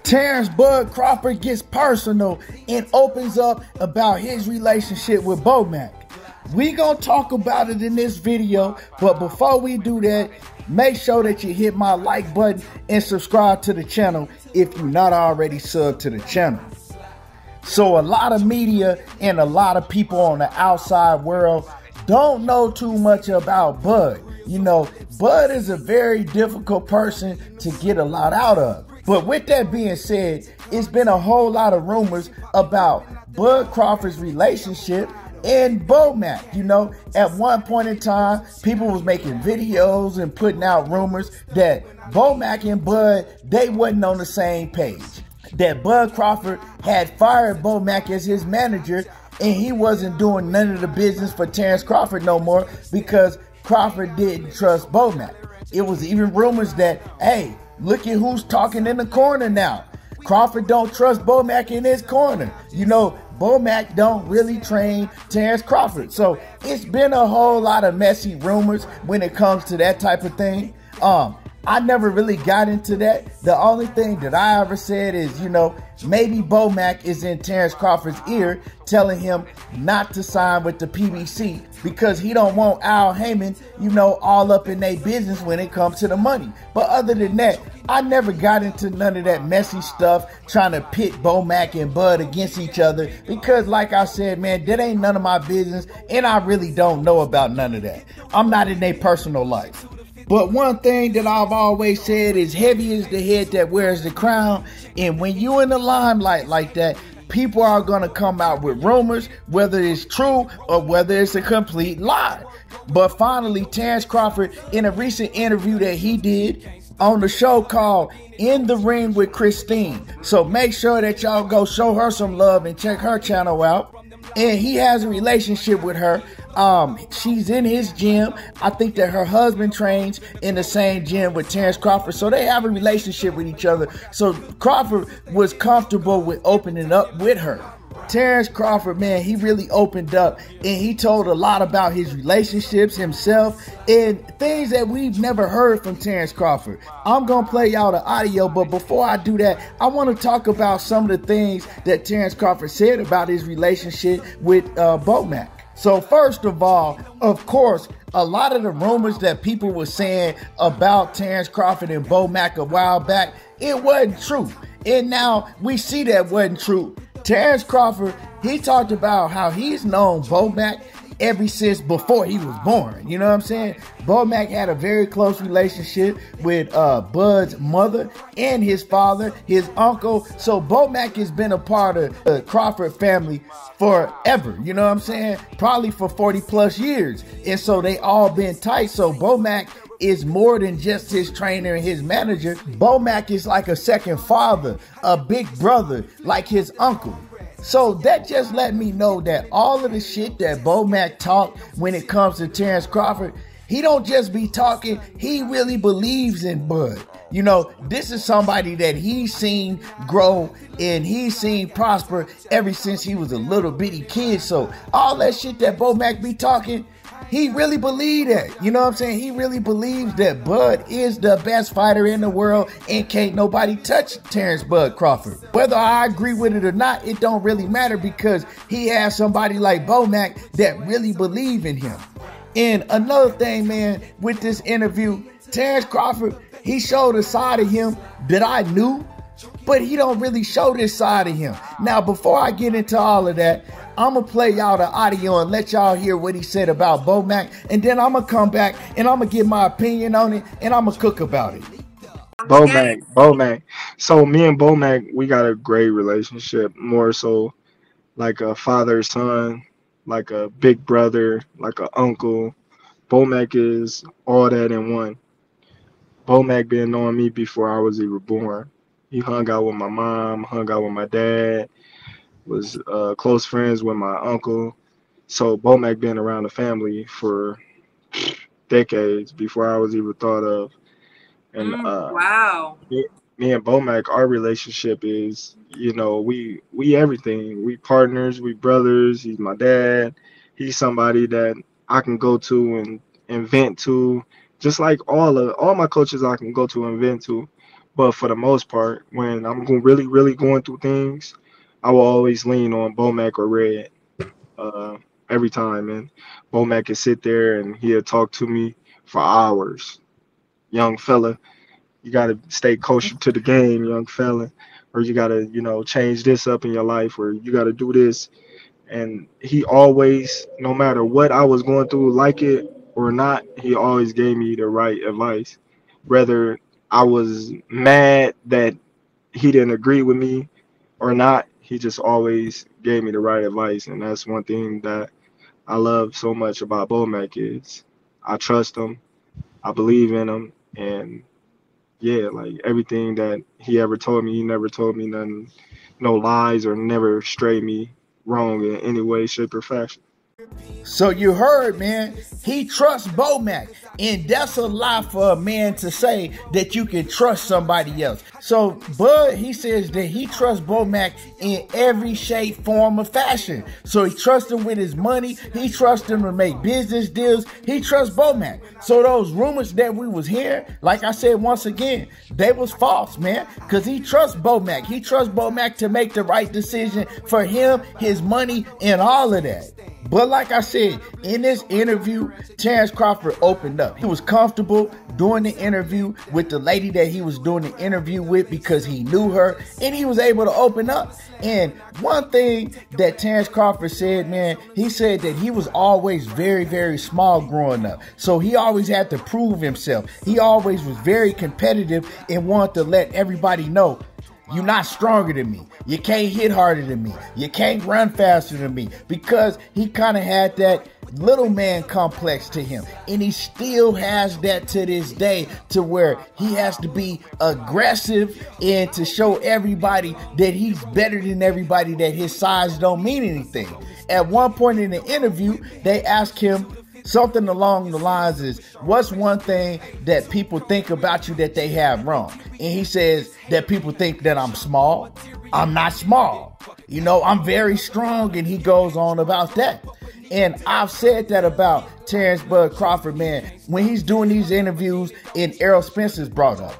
Terence Bud Crawford gets personal and opens up about his relationship with Bomac. We gonna talk about it in this video, but before we do that, make sure that you hit my like button and subscribe to the channel if you're not already subbed to the channel. So a lot of media and a lot of people on the outside world don't know too much about Bud. You know, Bud is a very difficult person to get a lot out of. But with that being said, it's been a whole lot of rumors about Bud Crawford's relationship and Bomac. You know, at one point in time, people was making videos and putting out rumors that Bomac and Bud, they wasn't on the same page. That Bud Crawford had fired Bomac as his manager and he wasn't doing none of the business for Terence Crawford no more because Crawford didn't trust Bomac. It was even rumors that, hey, look at who's talking in the corner now. Crawford don't trust Bomac in his corner. You know, Bomac don't really train Terence Crawford. So it's been a whole lot of messy rumors when it comes to that type of thing. I never really got into that. The only thing that I ever said is, you know, maybe Bomac is in Terence Crawford's ear telling him not to sign with the PBC because he don't want Al Heyman, you know, all up in their business when it comes to the money. But other than that, I never got into none of that messy stuff trying to pit Bomac and Bud against each other because, like I said, man, that ain't none of my business and I really don't know about none of that. I'm not in their personal life. But one thing that I've always said is heavy is the head that wears the crown. And when you in the limelight like that, people are going to come out with rumors, whether it's true or whether it's a complete lie. But finally, Terence Crawford, in a recent interview that he did on the show called In the Ring with Christine. So make sure that y'all go show her some love and check her channel out. And he has a relationship with her. She's in his gym. I think that her husband trains in the same gym with Terence Crawford. So they have a relationship with each other. So Crawford was comfortable with opening up with her. Terence Crawford, man, he really opened up and he told a lot about his relationships, himself, and things that we've never heard from Terence Crawford. I'm going to play y'all the audio, but before I do that, I want to talk about some of the things that Terence Crawford said about his relationship with Bomac. So first of all, of course, a lot of the rumors that people were saying about Terence Crawford and Bomac a while back, it wasn't true. And now we see that wasn't true. Terence Crawford, he talked about how he's known Bomac ever since before he was born. You know what I'm saying? Bomac had a very close relationship with Bud's mother and his father, his uncle. So Bomac has been a part of the Crawford family forever. You know what I'm saying? Probably for 40 plus years. And so they all been tight. So Bomac is more than just his trainer and his manager. Bomac is like a second father, a big brother, like his uncle. So that just let me know that all of the shit that Bomac talked when it comes to Terence Crawford, he don't just be talking, he really believes in Bud. You know, this is somebody that he's seen grow and he's seen prosper ever since he was a little bitty kid. So all that shit that Bomac be talking, he really believed that. You know what I'm saying? He really believes that Bud is the best fighter in the world and can't nobody touch Terence Bud Crawford. Whether I agree with it or not, it don't really matter because he has somebody like Bomac that really believe in him. And another thing, man, with this interview, Terence Crawford, he showed a side of him that I knew, but he don't really show this side of him. Now, before I get into all of that, I'm going to play y'all the audio and let y'all hear what he said about Bomac. And then I'm going to come back and I'm going to give my opinion on it and I'm going to cook about it. Bomac. So me and Bomac, we got a great relationship. More so like a father-son, like a big brother, like an uncle. Bomac is all that in one. Bomac been knowing me before I was even born. He hung out with my mom, hung out with my dad, was close friends with my uncle. So Bomac been around the family for decades before I was even thought of. And wow. Me and Bomac, our relationship is, you know, we everything. We partners, we brothers. He's my dad. He's somebody that I can go to and vent to, just like all my coaches I can go to and vent to. But for the most part, when I'm really, really going through things, I will always lean on Bomac or Red. Uh, every time, and Bomac can sit there and he'll talk to me for hours. Young fella, you gotta stay kosher to the game, young fella, or you gotta, change this up in your life, or you gotta do this. And he always, no matter what I was going through, like it or not, he always gave me the right advice. Whether I was mad that he didn't agree with me or not, he just always gave me the right advice. And that's one thing that I love so much about Bomac is I trust him, I believe in him, and yeah, like everything that he ever told me, he never told me nothing, no lies, or never strayed me wrong in any way, shape, or fashion. So you heard, man, he trusts Bomac, and that's a lot for a man to say that you can trust somebody else. So Bud, he says that he trusts Bomac in every shape, form, or fashion. So he trusts him with his money, he trusts him to make business deals, he trusts Bomac. So those rumors that we was hearing, like I said once again, they was false, man, because he trusts Bomac. He trusts Bomac to make the right decision for him, his money, and all of that. But like I said, in this interview, Terence Crawford opened up. He was comfortable doing the interview with the lady that he was doing the interview with because he knew her, and he was able to open up. And one thing that Terence Crawford said, man, he said that he was always very, very small growing up. So he always had to prove himself. He always was very competitive and wanted to let everybody know, you're not stronger than me. You can't hit harder than me. You can't run faster than me. Because he kind of had that little man complex to him. And he still has that to this day, to where he has to be aggressive and to show everybody that he's better than everybody, that his size don't mean anything. At one point in the interview, they asked him something along the lines is, what's one thing that people think about you that they have wrong? And he says that people think that I'm small. I'm not small. I'm very strong. And he goes on about that. And I've said that about Terence Bud Crawford, man, when he's doing these interviews and Errol Spence is brought up.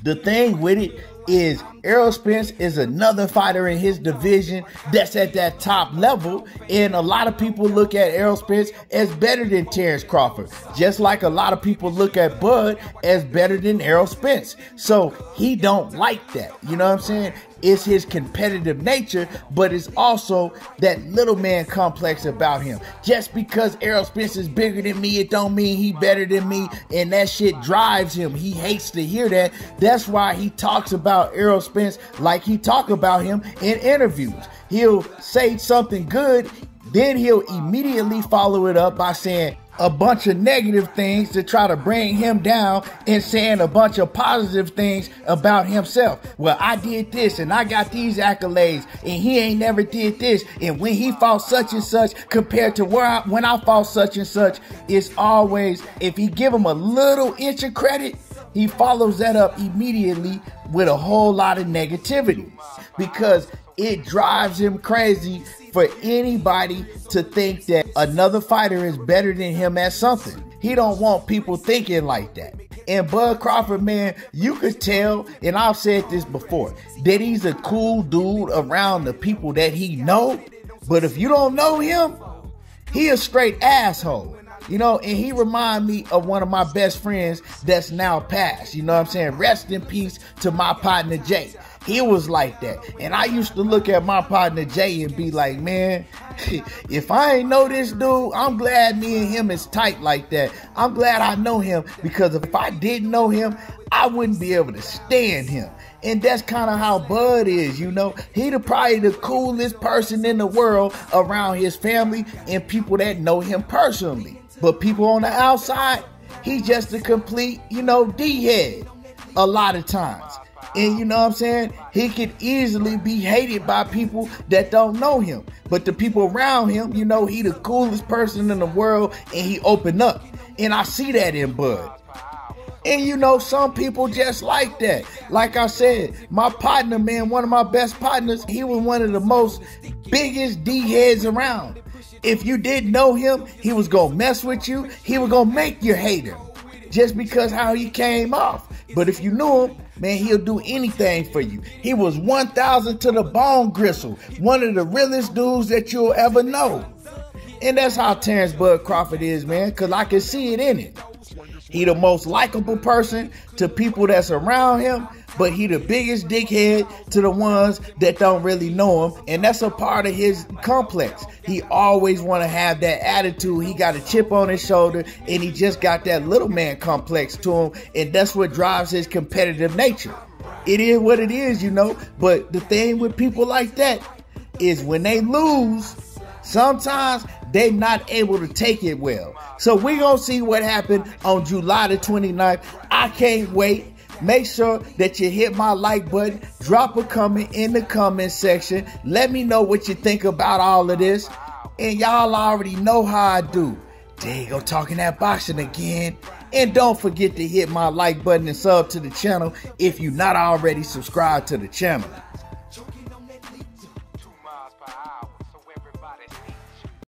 The thing with it is Errol Spence is another fighter in his division that's at that top level, and a lot of people look at Errol Spence as better than Terence Crawford, just like a lot of people look at Bud as better than Errol Spence. So he don't like that, you know what I'm saying? It's his competitive nature, but it's also that little man complex about him. Just because Errol Spence is bigger than me, it don't mean he better than me, and that shit drives him. He hates to hear that. That's why he talks about Errol Spence like he talk about him in interviews. He'll say something good, then he'll immediately follow it up by saying a bunch of negative things to try to bring him down and saying a bunch of positive things about himself. Well, I did this and I got these accolades and he ain't never did this. And when he fought such and such compared to when I fought such and such, it's always, if he give him a little inch of credit, he follows that up immediately with a whole lot of negativity, because it drives him crazy for anybody to think that another fighter is better than him at something. He don't want people thinking like that. And Bud Crawford, man, you could tell, and I've said this before, that he's a cool dude around the people that he know. But if you don't know him, he a straight asshole. And he remind me of one of my best friends that's now passed. You know what I'm saying? Rest in peace to my partner Jay. He was like that. And I used to look at my partner Jay and be like, man, if I ain't know this dude, I'm glad me and him is tight like that. I'm glad I know him, because if I didn't know him, I wouldn't be able to stand him. And that's kind of how Bud is, He probably the coolest person in the world around his family and people that know him personally. But people on the outside, he's just a complete, D-head a lot of times. And you know what I'm saying? He could easily be hated by people that don't know him. But the people around him, he the coolest person in the world, and he opened up. And I see that in Bud. And some people just like that. Like I said, my partner, man, one of my best partners, he was one of the most biggest D-heads around. If you didn't know him, he was going to mess with you. He was going to make you hate him just because how he came off. But if you knew him, Man, he'll do anything for you. He was 1,000 to the bone gristle. One of the realest dudes that you'll ever know. And that's how Terence Bud Crawford is, man, because I can see it in it. He the most likable person to people that's around him, but he the biggest dickhead to the ones that don't really know him. And that's a part of his complex. He always want to have that attitude. He got a chip on his shoulder, and he just got that little man complex to him. And that's what drives his competitive nature. It is what it is, you know. But the thing with people like that is when they lose, sometimes they're not able to take it well. So we're going to see what happened on July the 29th. I can't wait. Make sure that you hit my like button. Drop a comment in the comment section. Let me know what you think about all of this. And y'all already know how I do. There you go, talking that boxing again. And don't forget to hit my like button and sub to the channel if you're not already subscribed to the channel. 2 miles per hour.